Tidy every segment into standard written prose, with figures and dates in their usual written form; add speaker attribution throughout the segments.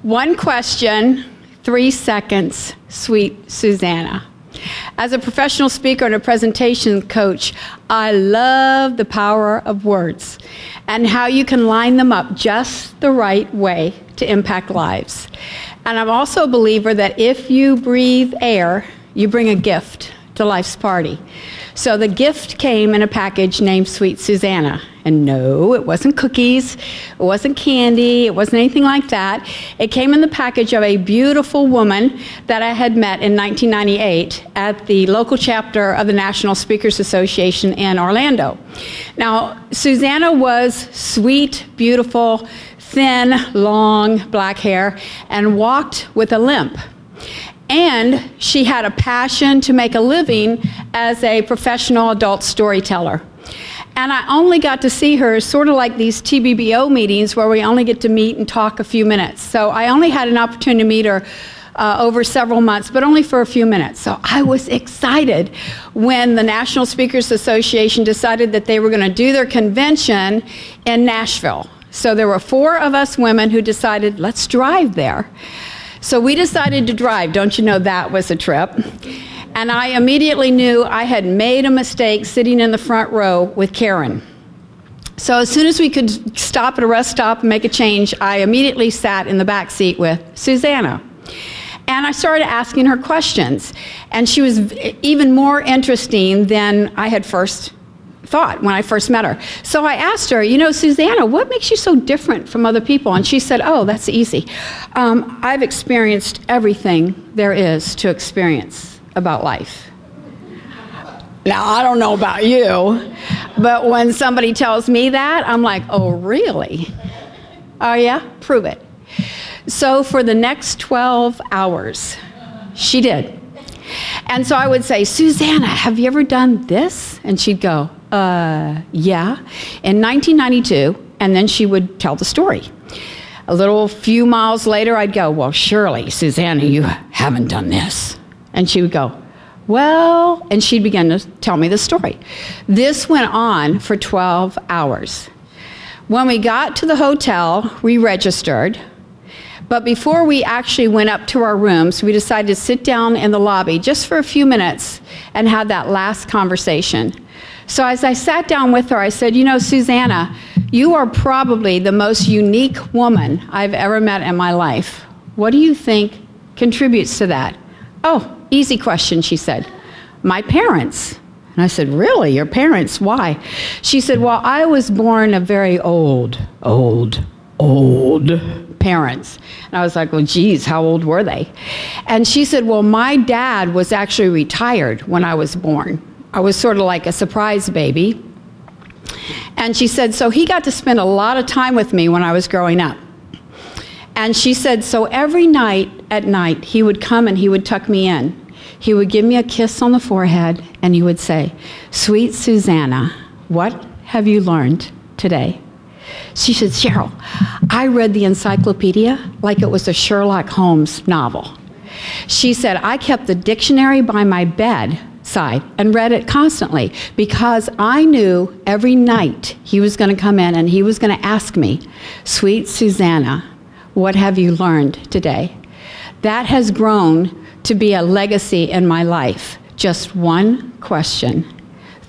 Speaker 1: One question, 3 seconds, sweet Susanna. As a professional speaker and a presentation coach, I love the power of words and how you can line them up just the right way to impact lives. And I'm also a believer that if you breathe air, you bring a gift to life's party. So the gift came in a package named Sweet Susanna. And no, it wasn't cookies, it wasn't candy, it wasn't anything like that. It came in the package of a beautiful woman that I had met in 1998 at the local chapter of the National Speakers Association in Orlando. Now, Susanna was sweet, beautiful, thin, long, black hair, and walked with a limp. And she had a passion to make a living as a professional adult storyteller. And I only got to see her sort of like these TBBO meetings where we only get to meet and talk a few minutes. So I only had an opportunity to meet her over several months, but only for a few minutes. So I was excited when the National Speakers Association decided that they were going to do their convention in Nashville. So there were 4 of us women who decided, let's drive there. So we decided to drive. Don't you know that was a trip? And I immediately knew I had made a mistake sitting in the front row with Karen. So as soon as we could stop at a rest stop and make a change, I immediately sat in the back seat with Susanna. And I started asking her questions. And she was even more interesting than I had first thought when I first met her. So I asked her, you know, Susanna, what makes you so different from other people? And she said, oh, that's easy. I've experienced everything there is to experience about life. Now, I don't know about you, but when somebody tells me that, I'm like, oh, really? Oh, yeah? Prove it. So for the next 12 hours, she did. And so I would say, Susanna, have you ever done this? And she'd go, yeah, in 1992, and then she would tell the story. A little few miles later, I'd go, well, surely, Susanna, you haven't done this. And she would go, well, and she'd begin to tell me the story. This went on for 12 hours. When we got to the hotel, we registered. But before we actually went up to our rooms, we decided to sit down in the lobby just for a few minutes and have that last conversation. So as I sat down with her, I said, you know, Susanna, you are probably the most unique woman I've ever met in my life. What do you think contributes to that? Oh, easy question, she said. My parents. And I said, really, your parents? Why? She said, well, I was born of very old parents. And I was like, well, geez, how old were they? And she said, well, my dad was actually retired when I was born. I was sort of like a surprise baby. And she said, so he got to spend a lot of time with me when I was growing up. And she said, so every night at night, he would come and he would tuck me in. He would give me a kiss on the forehead and he would say, sweet Susanna, what have you learned today? She said, Sheryl, I read the encyclopedia like it was a Sherlock Holmes novel. She said, I kept the dictionary by my bedside and read it constantly because I knew every night he was going to come in and he was going to ask me, sweet Susanna, what have you learned today? That has grown to be a legacy in my life. Just one question,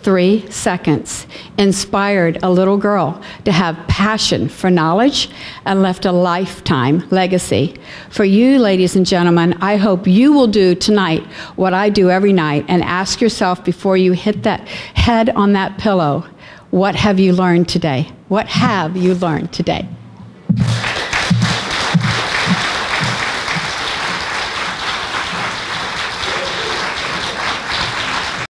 Speaker 1: 3 seconds, inspired a little girl to have passion for knowledge and left a lifetime legacy. For you, ladies and gentlemen, I hope you will do tonight what I do every night and ask yourself before you hit that head on that pillow, what have you learned today? What have you learned today?